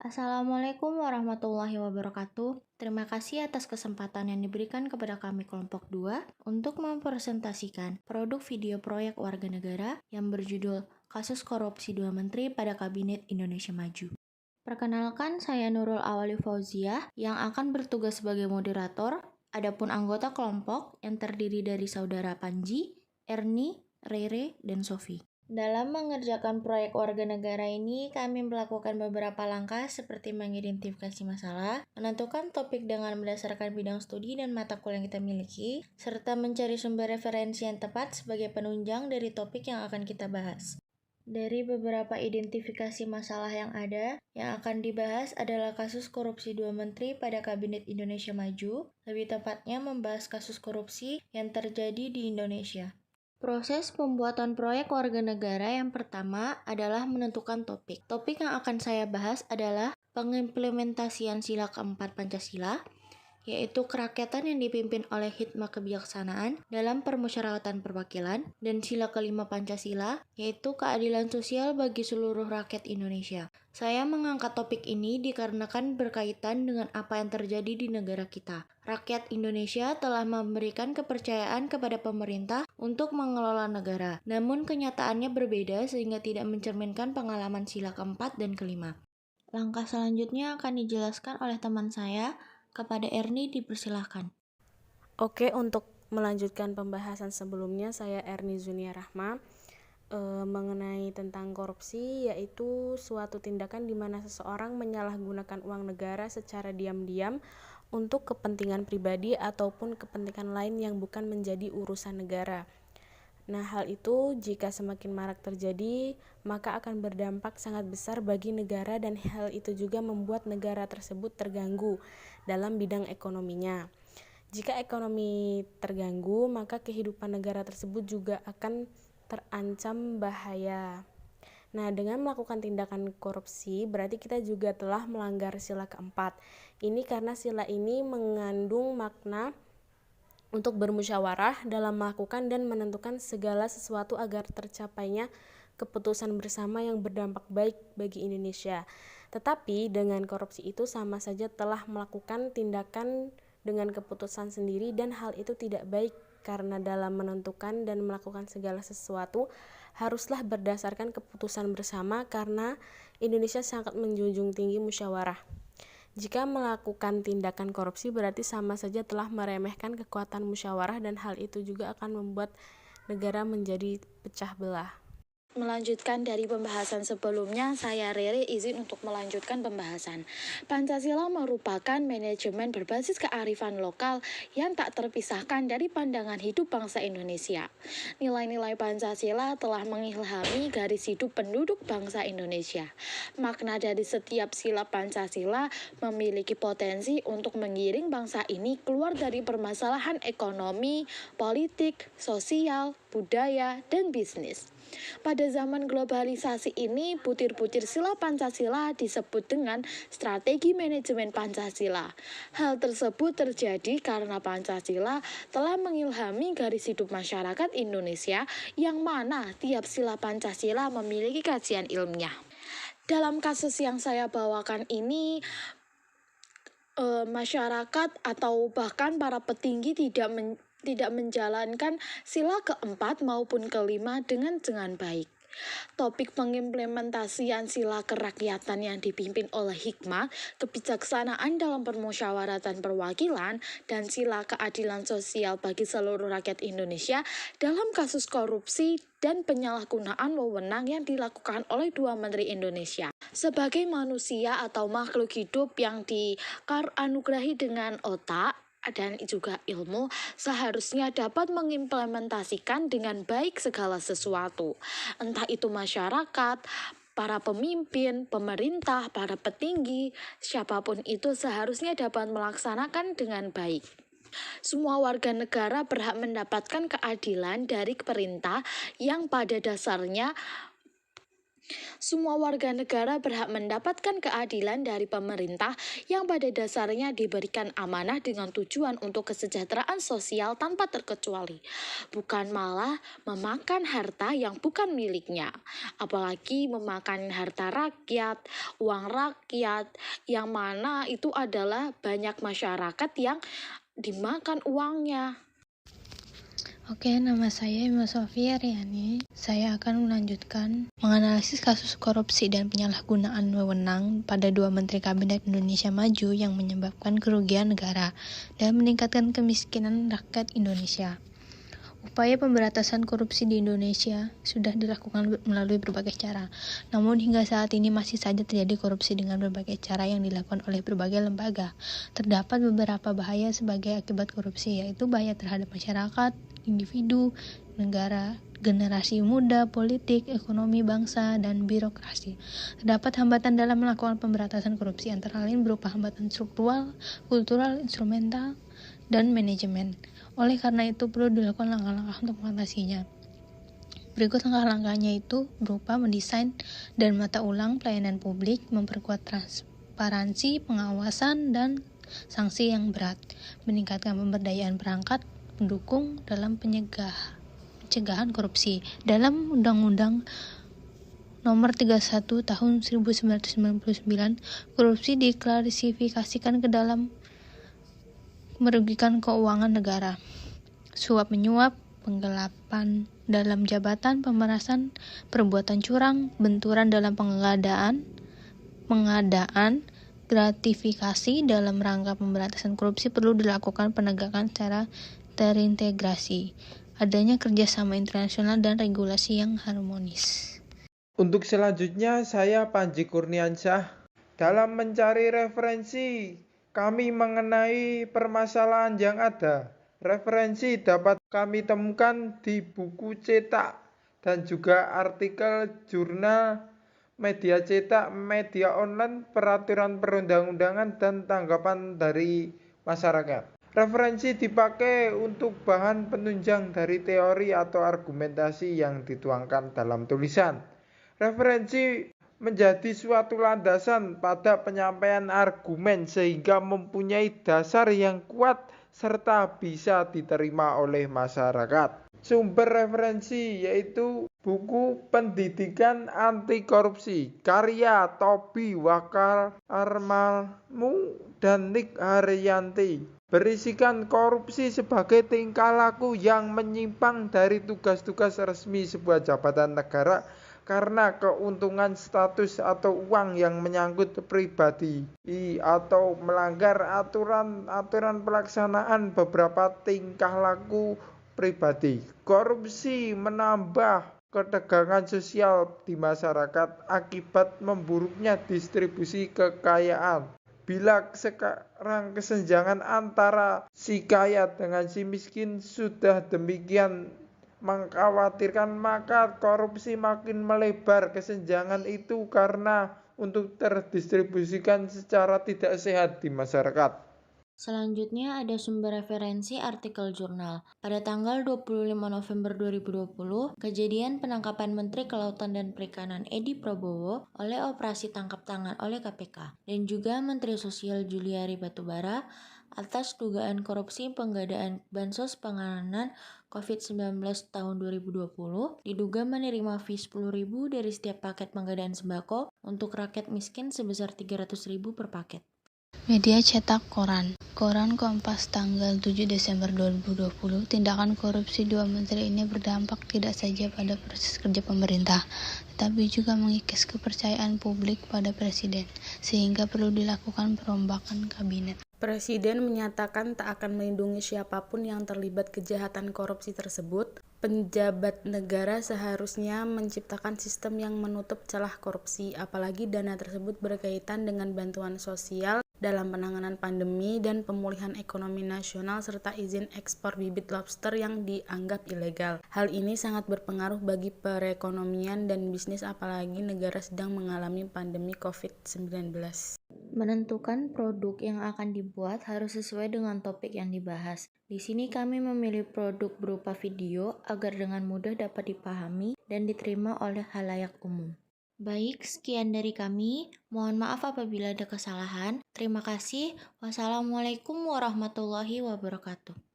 Assalamualaikum warahmatullahi wabarakatuh. Terima kasih atas kesempatan yang diberikan kepada kami kelompok 2 untuk mempresentasikan produk video proyek warga negara yang berjudul Kasus Korupsi Dua Menteri pada Kabinet Indonesia Maju. Perkenalkan, saya Nurul Awali Fauziah yang akan bertugas sebagai moderator. Adapun anggota kelompok yang terdiri dari saudara Panji, Erni, Rere, dan Sofi. Dalam mengerjakan proyek warga negara ini, kami melakukan beberapa langkah seperti mengidentifikasi masalah, menentukan topik dengan berdasarkan bidang studi dan mata kuliah yang kita miliki, serta mencari sumber referensi yang tepat sebagai penunjang dari topik yang akan kita bahas. Dari beberapa identifikasi masalah yang ada, yang akan dibahas adalah kasus korupsi dua menteri pada Kabinet Indonesia Maju, lebih tepatnya membahas kasus korupsi yang terjadi di Indonesia. Proses pembuatan proyek warga negara yang pertama adalah menentukan topik. Topik yang akan saya bahas adalah pengimplementasian sila keempat Pancasila, yaitu kerakyatan yang dipimpin oleh hikmah kebijaksanaan dalam permusyawaratan perwakilan, dan sila kelima Pancasila, yaitu keadilan sosial bagi seluruh rakyat Indonesia. Saya mengangkat topik ini dikarenakan berkaitan dengan apa yang terjadi di negara kita. Rakyat Indonesia telah memberikan kepercayaan kepada pemerintah untuk mengelola negara, namun kenyataannya berbeda sehingga tidak mencerminkan pengalaman sila keempat dan kelima. Langkah selanjutnya akan dijelaskan oleh teman saya. Kepada Erni dipersilahkan. Oke, untuk melanjutkan pembahasan sebelumnya, saya Erni Zunia Rahma mengenai tentang korupsi, yaitu suatu tindakan di mana seseorang menyalahgunakan uang negara secara diam-diam untuk kepentingan pribadi ataupun kepentingan lain yang bukan menjadi urusan negara. Nah, hal itu jika semakin marak terjadi, maka akan berdampak sangat besar bagi negara dan hal itu juga membuat negara tersebut terganggu dalam bidang ekonominya. Jika ekonomi terganggu, maka kehidupan negara tersebut juga akan terancam bahaya. Nah, dengan melakukan tindakan korupsi, berarti kita juga telah melanggar sila keempat. Ini karena sila ini mengandung makna untuk bermusyawarah dalam melakukan dan menentukan segala sesuatu agar tercapainya keputusan bersama yang berdampak baik bagi Indonesia. Tetapi dengan korupsi itu sama saja telah melakukan tindakan dengan keputusan sendiri, dan hal itu tidak baik karena dalam menentukan dan melakukan segala sesuatu haruslah berdasarkan keputusan bersama karena Indonesia sangat menjunjung tinggi musyawarah. Jika melakukan tindakan korupsi berarti sama saja telah meremehkan kekuatan musyawarah, dan hal itu juga akan membuat negara menjadi pecah belah. Melanjutkan dari pembahasan sebelumnya, saya Rere izin untuk melanjutkan pembahasan. Pancasila merupakan manajemen berbasis kearifan lokal yang tak terpisahkan dari pandangan hidup bangsa Indonesia. Nilai-nilai Pancasila telah mengilhami garis hidup penduduk bangsa Indonesia. Makna dari setiap sila Pancasila memiliki potensi untuk menggiring bangsa ini keluar dari permasalahan ekonomi, politik, sosial, budaya, dan bisnis. Pada zaman globalisasi ini, butir-butir sila Pancasila disebut dengan strategi manajemen Pancasila. Hal tersebut terjadi karena Pancasila telah mengilhami garis hidup masyarakat Indonesia yang mana tiap sila Pancasila memiliki kajian ilmiah. Dalam kasus yang saya bawakan ini, masyarakat atau bahkan para petinggi tidak menjalankan sila keempat maupun kelima dengan baik. Topik pengimplementasian sila kerakyatan yang dipimpin oleh hikmah, kebijaksanaan dalam permusyawaratan perwakilan, dan sila keadilan sosial bagi seluruh rakyat Indonesia dalam kasus korupsi dan penyalahgunaan wewenang yang dilakukan oleh dua menteri Indonesia. Sebagai manusia atau makhluk hidup yang dianugerahi dengan otak dan juga ilmu, seharusnya dapat mengimplementasikan dengan baik segala sesuatu. Entah itu masyarakat, para pemimpin, pemerintah, para petinggi, siapapun itu seharusnya dapat melaksanakan dengan baik. Semua warga negara berhak mendapatkan keadilan dari pemerintah yang pada dasarnya Semua warga negara berhak mendapatkan keadilan dari pemerintah yang pada dasarnya diberikan amanah dengan tujuan untuk kesejahteraan sosial tanpa terkecuali, bukan malah memakan harta yang bukan miliknya, apalagi memakan harta rakyat, uang rakyat, yang mana itu adalah banyak masyarakat yang dimakan uangnya. Oke, nama saya Ima Sofia Riani. Saya akan melanjutkan menganalisis kasus korupsi dan penyalahgunaan wewenang pada 2 Menteri Kabinet Indonesia Maju yang menyebabkan kerugian negara dan meningkatkan kemiskinan rakyat Indonesia. Upaya pemberantasan korupsi di Indonesia sudah dilakukan melalui berbagai cara. Namun hingga saat ini masih saja terjadi korupsi dengan berbagai cara yang dilakukan oleh berbagai lembaga. Terdapat beberapa bahaya sebagai akibat korupsi, yaitu bahaya terhadap masyarakat, individu, negara, generasi muda, politik, ekonomi bangsa, dan birokrasi. Terdapat hambatan dalam melakukan pemberantasan korupsi, antara lain berupa hambatan struktural, kultural, instrumental, dan manajemen. Oleh karena itu perlu dilakukan langkah-langkah untuk mengatasinya. Berikut langkah-langkahnya itu berupa mendesain dan menata ulang pelayanan publik, memperkuat transparansi, pengawasan, dan sanksi yang berat, meningkatkan pemberdayaan perangkat pendukung dalam pencegahan korupsi. Dalam Undang-Undang Nomor 31 Tahun 1999, korupsi diklasifikasikan ke dalam merugikan keuangan negara, suap menyuap, penggelapan dalam jabatan, pemerasan, perbuatan curang, benturan dalam pengadaan, gratifikasi. Dalam rangka pemberantasan korupsi perlu dilakukan penegakan secara terintegrasi, adanya kerjasama internasional dan regulasi yang harmonis. Untuk selanjutnya saya Panji Kurniansyah. Dalam mencari referensi kami mengenai permasalahan yang ada. Referensi dapat kami temukan di buku cetak dan juga artikel jurnal, media cetak, media online, peraturan perundang-undangan, dan tanggapan dari masyarakat. Referensi dipakai untuk bahan penunjang dari teori atau argumentasi yang dituangkan dalam tulisan. Referensi menjadi suatu landasan pada penyampaian argumen sehingga mempunyai dasar yang kuat serta bisa diterima oleh masyarakat. Sumber referensi yaitu buku Pendidikan Anti Korupsi karya Tobi Wakarmalmu dan Nick Haryanti, berisikan korupsi sebagai tingkah laku yang menyimpang dari tugas-tugas resmi sebuah jabatan negara karena keuntungan status atau uang yang menyangkut pribadi atau melanggar aturan pelaksanaan beberapa tingkah laku pribadi. Korupsi menambah ketegangan sosial di masyarakat akibat memburuknya distribusi kekayaan. Bila sekarang kesenjangan antara si kaya dengan si miskin sudah demikian mengkhawatirkan, maka korupsi makin melebar kesenjangan itu karena untuk terdistribusikan secara tidak sehat di masyarakat. Selanjutnya ada sumber referensi artikel jurnal. Pada tanggal 25 November 2020, kejadian penangkapan Menteri Kelautan dan Perikanan Edi Prabowo oleh operasi tangkap tangan oleh KPK dan juga Menteri Sosial Juliari Batubara atas dugaan korupsi pengadaan bansos penanganan COVID-19 tahun 2020 diduga menerima fee 10.000 dari setiap paket pengadaan sembako untuk rakyat miskin sebesar 300.000 per paket. Media cetak koran Kompas tanggal 7 Desember 2020. Tindakan korupsi 2 menteri ini berdampak tidak saja pada proses kerja pemerintah, tetapi juga mengikis kepercayaan publik pada presiden, sehingga perlu dilakukan perombakan kabinet. Presiden menyatakan tak akan melindungi siapapun yang terlibat kejahatan korupsi tersebut. Penjabat negara seharusnya menciptakan sistem yang menutup celah korupsi, apalagi dana tersebut berkaitan dengan bantuan sosial dalam penanganan pandemi dan pemulihan ekonomi nasional serta izin ekspor bibit lobster yang dianggap ilegal. Hal ini sangat berpengaruh bagi perekonomian dan bisnis apalagi negara sedang mengalami pandemi COVID-19. Menentukan produk yang akan dibuat harus sesuai dengan topik yang dibahas. Di sini kami memilih produk berupa video agar dengan mudah dapat dipahami dan diterima oleh khalayak umum. Baik, sekian dari kami. Mohon maaf apabila ada kesalahan. Terima kasih. Wassalamualaikum warahmatullahi wabarakatuh.